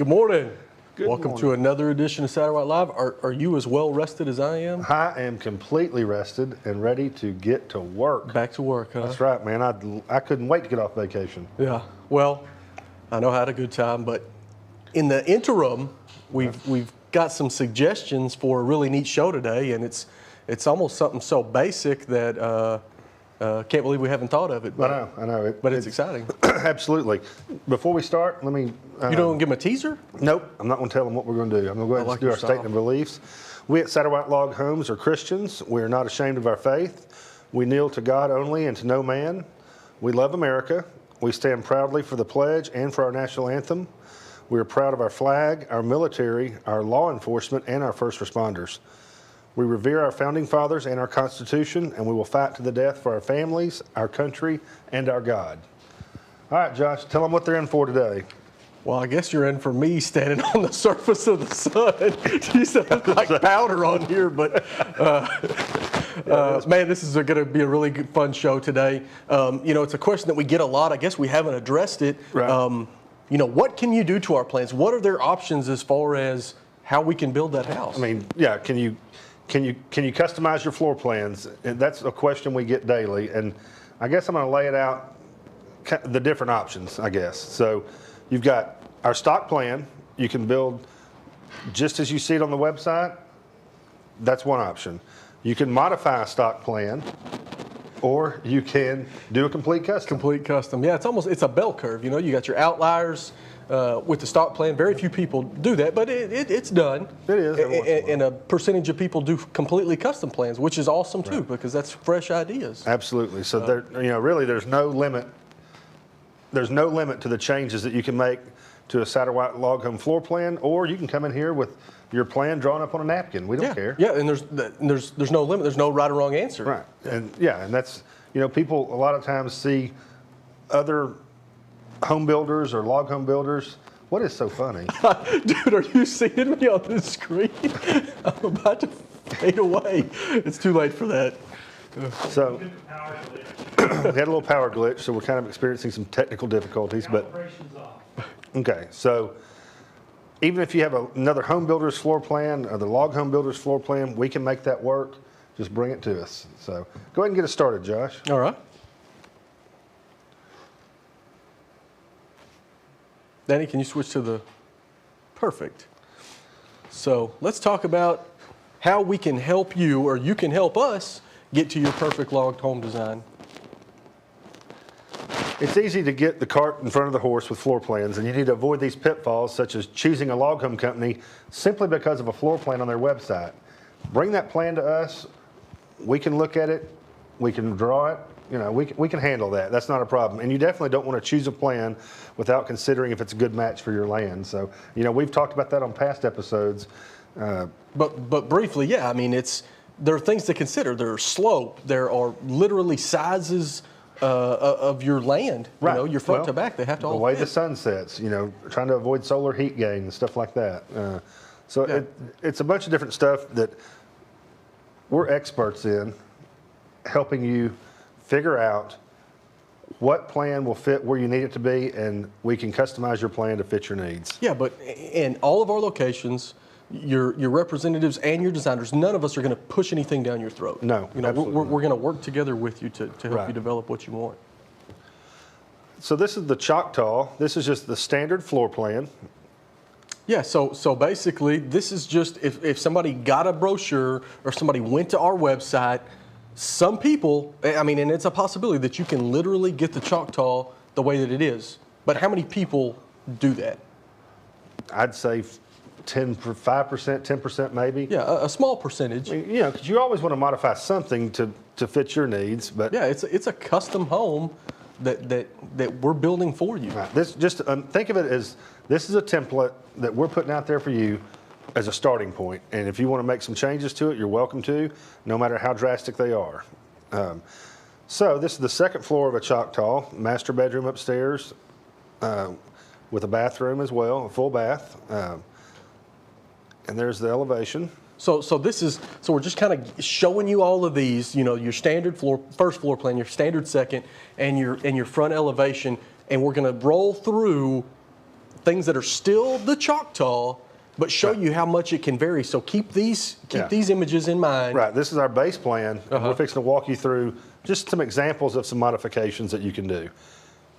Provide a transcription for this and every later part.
Good morning. Welcome to another edition of Satterwhite Live. Are you as well rested as I am? I am completely rested and ready to get to work. Back to work, huh? That's right, man. I couldn't wait to get off vacation. Yeah. Well, I know I had a good time, but in the interim, we've got some suggestions for a really neat show today, and it's almost something so basic that can't believe we haven't thought of it. But, I know. But it's exciting. Absolutely. Before we start, let me... You don't give them a teaser? Nope. I'm not going to tell them what we're going to do. I'm going to go ahead and do our statement of beliefs. We at Satterwhite Log Homes are Christians. We are not ashamed of our faith. We kneel to God only and to no man. We love America. We stand proudly for the pledge and for our national anthem. We are proud of our flag, our military, our law enforcement, and our first responders. We revere our founding fathers and our Constitution, and we will fight to the death for our families, our country, and our God. All right, Josh, tell them what they're in for today. Well, I guess you're in for me standing on the surface of the sun. You sound like powder on here, but man, this is going to be a really good, fun show today. It's a question that we get a lot. I guess we haven't addressed it. Right. What can you do to our plans? What are their options as far as how we can build that house? I mean, yeah, can you customize your floor plans? And that's a question we get daily. And I guess I'm going to lay it out, the different options, I guess. So you've got our stock plan. You can build just as you see it on the website. That's one option. You can modify a stock plan, or you can do a complete custom. Complete custom. Yeah, it's a bell curve. You got your outliers. With the stock plan, very few people do that, but it's done. It is. And a percentage of people do completely custom plans, which is awesome too, because that's fresh ideas. Absolutely. So really, there's no limit. There's no limit to the changes that you can make to a Satterwhite log home floor plan, or you can come in here with your plan drawn up on a napkin. We don't care. Yeah, and there's no limit. There's no right or wrong answer. Right. And that's people a lot of times see other home builders or log home builders. What is so funny? Dude, are you seeing me on the screen? I'm about to fade away. It's too late for that. So we had a little power glitch, so we're kind of experiencing some technical difficulties. But okay, so even if you have another home builder's floor plan or the log home builder's floor plan, we can make that work. Just bring it to us. So go ahead and get us started, Josh. All right. Danny, can you switch to the perfect? So let's talk about how we can help you, or you can help us, get to your perfect log home design. It's easy to get the cart in front of the horse with floor plans, and you need to avoid these pitfalls, such as choosing a log home company simply because of a floor plan on their website. Bring that plan to us. We can look at it. We can draw it. We can handle that. That's not a problem. And you definitely don't want to choose a plan without considering if it's a good match for your land. So, we've talked about that on past episodes. But briefly, yeah, I mean, there are things to consider. There's slope. There are literally sizes of your land. Right. Your front to back. They have to all the way fit. the sun sets. Trying to avoid solar heat gain and stuff like that. It's a bunch of different stuff that we're experts in, helping you figure out what plan will fit where you need it to be, and we can customize your plan to fit your needs. Yeah, but in all of our locations, your representatives and your designers, none of us are going to push anything down your throat. No, we're going to work together with you to help you develop what you want. So this is the Choctaw. This is just the standard floor plan. Yeah, so basically, this is just if somebody got a brochure or somebody went to our website. Some people, and it's a possibility that you can literally get the Choctaw the way that it is. But how many people do that? I'd say 5%, 10% maybe. Yeah, a small percentage. Because you always want to modify something to fit your needs. But yeah, it's a custom home that we're building for you. Right. This just think of it as this is a template that we're putting out there for you as a starting point. And if you want to make some changes to it, you're welcome to, no matter how drastic they are. So this is the second floor of a Choctaw, master bedroom upstairs with a bathroom as well, a full bath. And there's the elevation. So we're just kind of showing you all of these, your standard first floor plan, your standard second, and your front elevation, and we're going to roll through things that are still the Choctaw, but show you how much it can vary. So keep these images in mind. Right. This is our base plan, and we're fixing to walk you through just some examples of some modifications that you can do.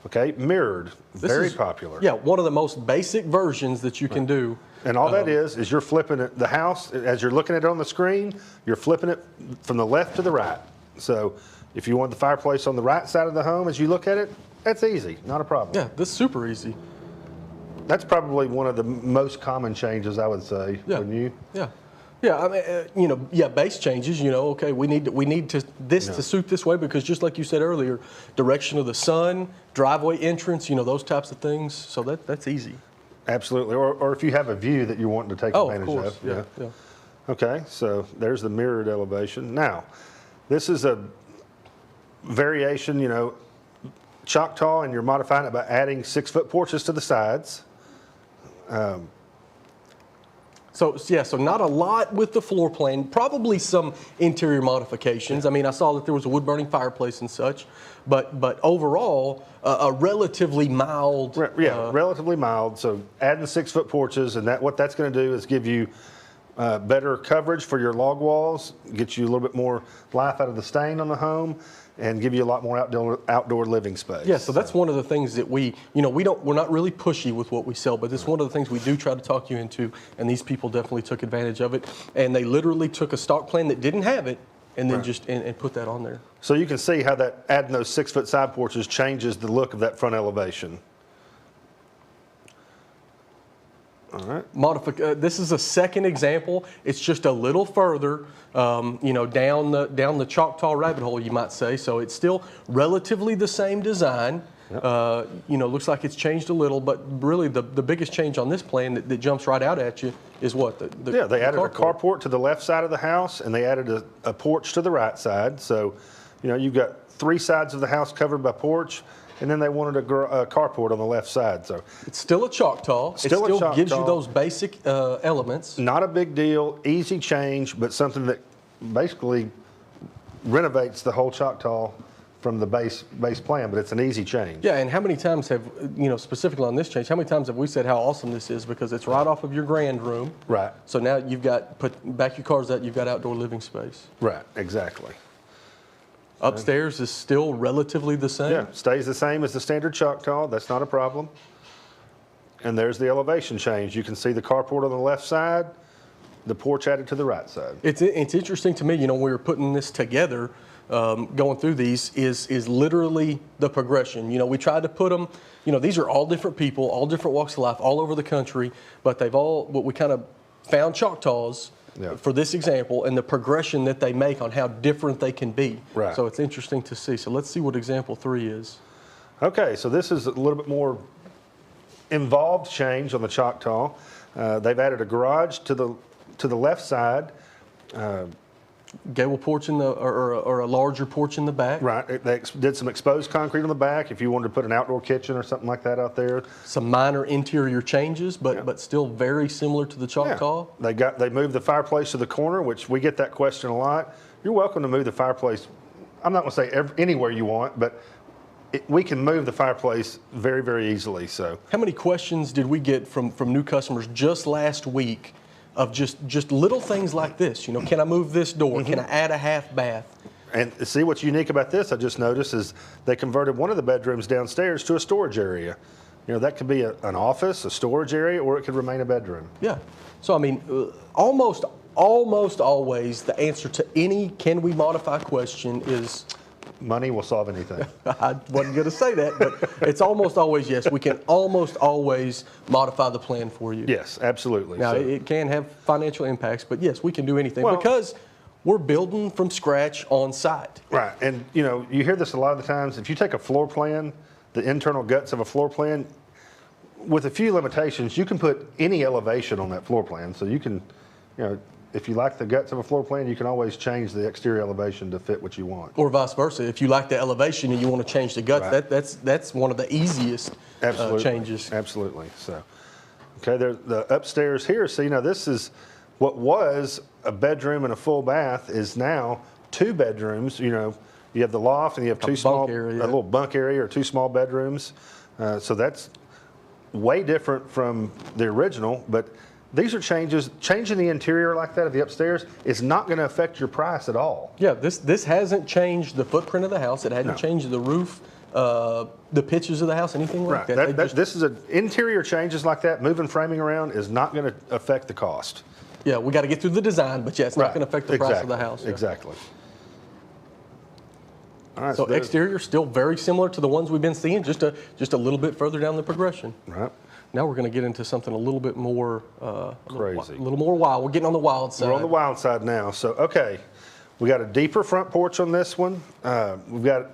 Okay, mirrored, very popular. Yeah, one of the most basic versions that you can do. And all that is you're flipping it, the house, as you're looking at it on the screen, you're flipping it from the left to the right. So if you want the fireplace on the right side of the home as you look at it, that's easy, not a problem. Yeah, this is super easy. That's probably one of the most common changes, I would say, wouldn't you? Yeah. Yeah, I mean, base changes, okay, we need to suit this way because just like you said earlier, direction of the sun, driveway entrance, those types of things. So that's easy. Absolutely. Or if you have a view that you're wanting to take advantage of. Yeah. Okay, so there's the mirrored elevation. Now, this is a variation, Choctaw, and you're modifying it by adding 6-foot porches to the sides. So not a lot with the floor plan, probably some interior modifications. I mean, I saw that there was a wood burning fireplace and such, but overall, a relatively mild. Relatively mild. So adding 6-foot porches, and what that's going to do is give you better coverage for your log walls, get you a little bit more life out of the stain on the home, and give you a lot more outdoor living space. Yeah, so that's one of the things that we're not really pushy with what we sell, but it's one of the things we do try to talk you into, and these people definitely took advantage of it, and they literally took a stock plan that didn't have it, and then just and put that on there. So you can see how that adding those 6-foot side porches changes the look of that front elevation. All right. This is a second example. It's just a little further, down the Choctaw rabbit hole, you might say. So it's still relatively the same design. Yep. Looks like it's changed a little, but really the biggest change on this plan that jumps right out at you is what? They added a carport to the left side of the house, and they added a porch to the right side. So, you've got 3 sides of the house covered by porch, and then they wanted a carport on the left side. So it's still a Choctaw. It still gives you those basic elements. Not a big deal, easy change, but something that basically renovates the whole Choctaw from the base plan, but it's an easy change. Yeah, and how many times have, specifically on this change, how many times have we said how awesome this is because it's right off of your grand room. Right. So now you've got, back your cars out, you've got outdoor living space. Right, exactly. Upstairs is still relatively the same? Yeah, stays the same as the standard Choctaw. That's not a problem. And there's the elevation change. You can see the carport on the left side, the porch added to the right side. It's interesting to me, we were putting this together, going through these, is literally the progression. We tried to put them, these are all different people, all different walks of life, all over the country, but we kind of found Choctaws for this example, and the progression that they make on how different they can be. Right. So it's interesting to see. So let's see what example 3 is. Okay, so this is a little bit more involved change on the Choctaw. They've added a garage to the left side. Gable porch or a larger porch in the back. Right. They did some exposed concrete on the back if you wanted to put an outdoor kitchen or something like that out there. Some minor interior changes, but still very similar to the Choctaw. Yeah. They moved the fireplace to the corner, which we get that question a lot. You're welcome to move the fireplace. I'm not going to say anywhere you want, but we can move the fireplace very, very easily. So, how many questions did we get from new customers just last week? Of just little things like this, can I move this door? Can I add a half bath? And see what's unique about this, I just noticed, is they converted one of the bedrooms downstairs to a storage area. That could be an office, a storage area, or it could remain a bedroom. Yeah. So, I mean, almost always the answer to any can we modify question is money will solve anything. I wasn't going to say that, but it's almost always yes. We can almost always modify the plan for you. Yes, absolutely. Now, it can have financial impacts, but yes, we can do anything because we're building from scratch on site. Right, and you hear this a lot of the times. If you take a floor plan, the internal guts of a floor plan, with a few limitations, you can put any elevation on that floor plan. So you can, if you like the guts of a floor plan, you can always change the exterior elevation to fit what you want. Or vice versa. If you like the elevation and you want to change the guts, that's one of the easiest changes. Absolutely. So, okay, the upstairs here. So, this is what was a bedroom and a full bath is now 2 bedrooms. You have the loft and you have a little bunk area or 2 small bedrooms. So that's way different from the original, but these are changes. Changing the interior like that of the upstairs is not going to affect your price at all. Yeah, this hasn't changed the footprint of the house. It hadn't changed the roof, the pitches of the house, anything like that. This is interior changes like that. Moving framing around is not going to affect the cost. Yeah, we got to get through the design, but yeah, it's not going to affect the price of the house. Yeah. Exactly. All right, so exterior still very similar to the ones we've been seeing, just a little bit further down the progression. Right. Now we're going to get into something a little bit more crazy, a little more wild. We're getting on the wild side. We're on the wild side now. So okay, we got a deeper front porch on this one. We've got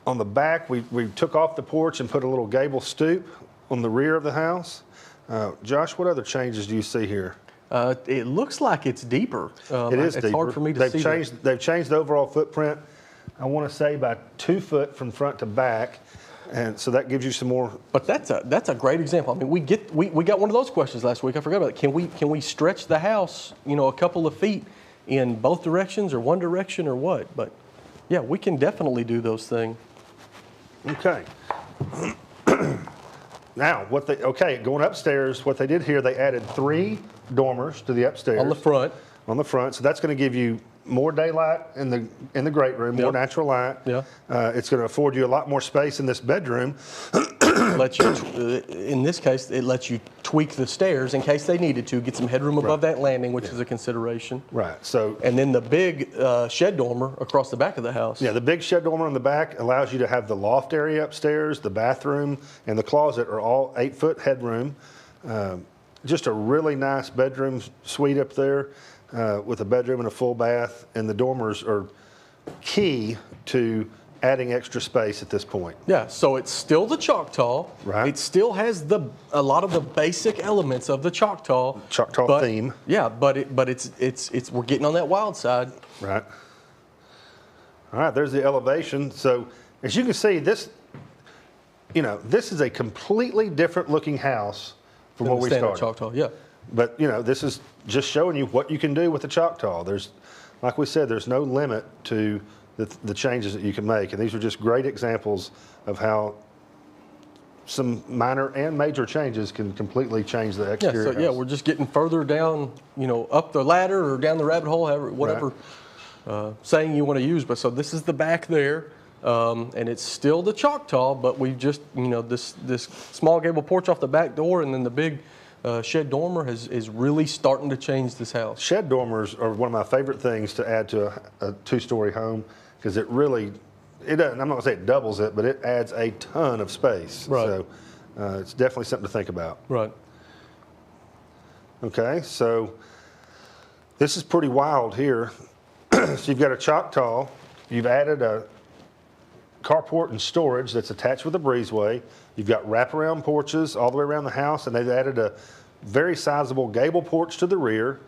on the back. We took off the porch and put a little gable stoop on the rear of the house. Josh, what other changes do you see here? It looks like it's deeper. It is deeper. It's hard for me to see. They've changed the overall footprint. I want to say about 2 foot from front to back, and so that gives you some more. But that's a great example. I mean, we got one of those questions last week. I forgot about it. Can we stretch the house, a couple of feet in both directions or one direction or what? But yeah, we can definitely do those things. Okay. Now, going upstairs, what they did here, they added 3 dormers to the upstairs. On the front. On the front, so that's going to give you more daylight in the great room, more natural light. Yeah. It's going to afford you a lot more space in this bedroom. In this case, it lets you tweak the stairs in case they needed to, get some headroom above that landing, which is a consideration. Right. So. And then the big shed dormer across the back of the house. Yeah, the big shed dormer on the back allows you to have the loft area upstairs, the bathroom, and the closet are all 8-foot headroom. Just a really nice bedroom suite up there. With a bedroom and a full bath, and the dormers are key to adding extra space at this point. Yeah, so it's still the Choctaw. Right. It still has a lot of the basic elements of the Choctaw. Theme. Yeah, but it's we're getting on that wild side. Right. All right, there's the elevation. So as you can see, this is a completely different looking house from what we started. Choctaw, yeah. But, this is just showing you what you can do with the Choctaw. Like we said, there's no limit to the changes that you can make. And these are just great examples of how some minor and major changes can completely change the exterior house. We're just getting further down, up the ladder or down the rabbit hole, whatever saying you want to use. But so this is the back there. And it's still the Choctaw, but we've just, this small gable porch off the back door, and then the big shed dormer is really starting to change this house. Shed dormers are one of my favorite things to add to a 2-story home, because it doesn't, I'm not going to say it doubles it, but it adds a ton of space. Right. So it's definitely something to think about. Right. Okay, so this is pretty wild here. So you've got a Choctaw, you've added a carport and storage that's attached with a breezeway. You've got wraparound porches all the way around the house, and they've added a very sizable gable porch to the rear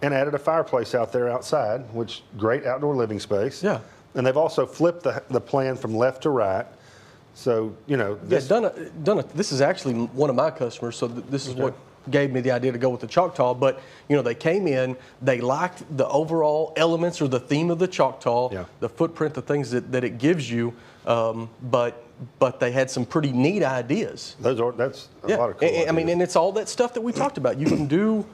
and added a fireplace out there outside, which great outdoor living space. Yeah. And they've also flipped the plan from left to right. So, this. Yeah, this is actually one of my customers, so this is what gave me the idea to go with the Choctaw. But, they came in, they liked the overall elements or the theme of the Choctaw, the footprint, the things that it gives you, but they had some pretty neat ideas. That's a lot of cool ideas. I mean, and it's all that stuff that we talked about. You can do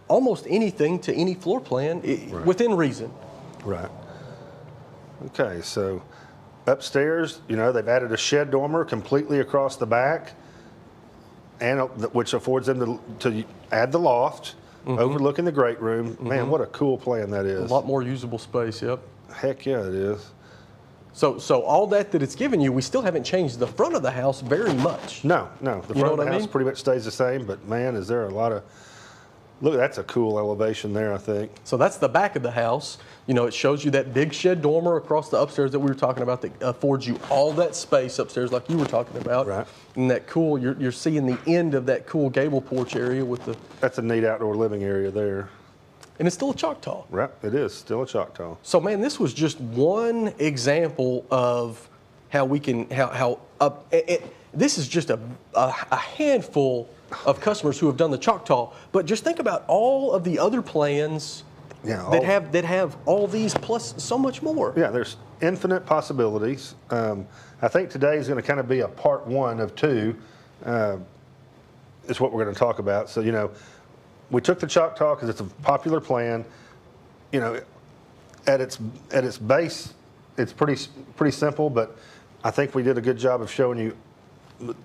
almost anything to any floor plan within reason. Right. Okay, so upstairs, they've added a shed dormer completely across the back, and which affords them to add the loft, overlooking the great room. Man, what a cool plan that is. A lot more usable space, yep. Heck yeah, it is. So all that it's given you, we still haven't changed the front of the house very much. No. The front of the house pretty much stays the same, but man, is there a lot of... Look, that's a cool elevation there, I think. So that's the back of the house. It shows you that big shed dormer across the upstairs that we were talking about that affords you all that space upstairs like you were talking about. Right. And that cool, you're seeing the end of that cool gable porch area with the... That's a neat outdoor living area there. And it's still a Choctaw. Right, it is still a Choctaw. So man, this was just one example of how we can, this is just a handful of customers who have done the Choctaw, but just think about all of the other plans that have all these plus so much more. Yeah, there's infinite possibilities. I think today is going to kind of be a part 1 of 2. is what we're going to talk about. So, we took the Choctaw because it's a popular plan. At its base, it's pretty simple, but I think we did a good job of showing you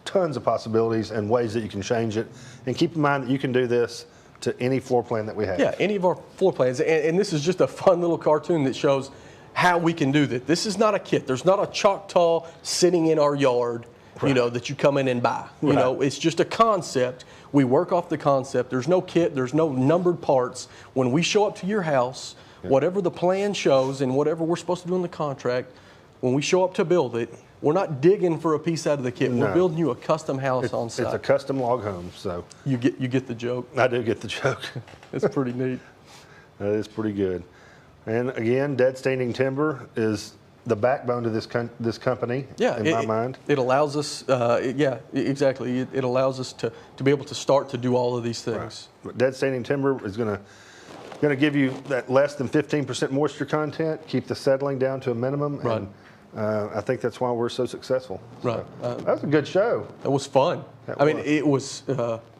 tons of possibilities and ways that you can change it. And keep in mind that you can do this to any floor plan that we have. Yeah, any of our floor plans. And this is just a fun little cartoon that shows how we can do that. This is not a kit. There's not a Choctaw sitting in our yard, that you come in and buy. It's just a concept. We work off the concept. There's no kit. There's no numbered parts. When we show up to your house, whatever the plan shows and whatever we're supposed to do in the contract, when we show up to build it, we're not digging for a piece out of the kit. We're building you a custom house on site. It's a custom log home, so. You get the joke? I do get the joke. It's pretty neat. That is pretty good. And again, dead standing timber is the backbone to this company, in my mind. It allows us, exactly. It allows us to be able to start to do all of these things. Right. Dead standing timber is going to give you that less than 15% moisture content, keep the settling down to a minimum. Right. And I think that's why we're so successful. Right. So, that was a good show. It was fun. I mean, it was,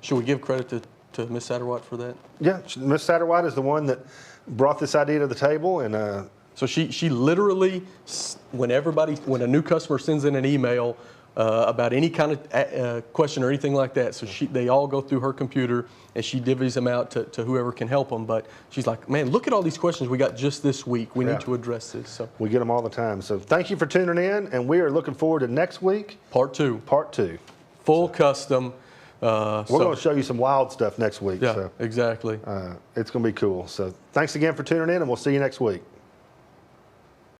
should we give credit to Miss Satterwhite for that? Yeah, Miss Satterwhite is the one that brought this idea to the table. And so she literally, when a new customer sends in an email about any kind of question or anything like that, so they all go through her computer and she divvies them out to whoever can help them. But she's like, man, look at all these questions we got just this week. We need to address this. So we get them all the time. So thank you for tuning in, and we are looking forward to next week. Part two. Full custom. We're going to show you some wild stuff next week. Yeah, exactly. It's going to be cool. So thanks again for tuning in, and we'll see you next week.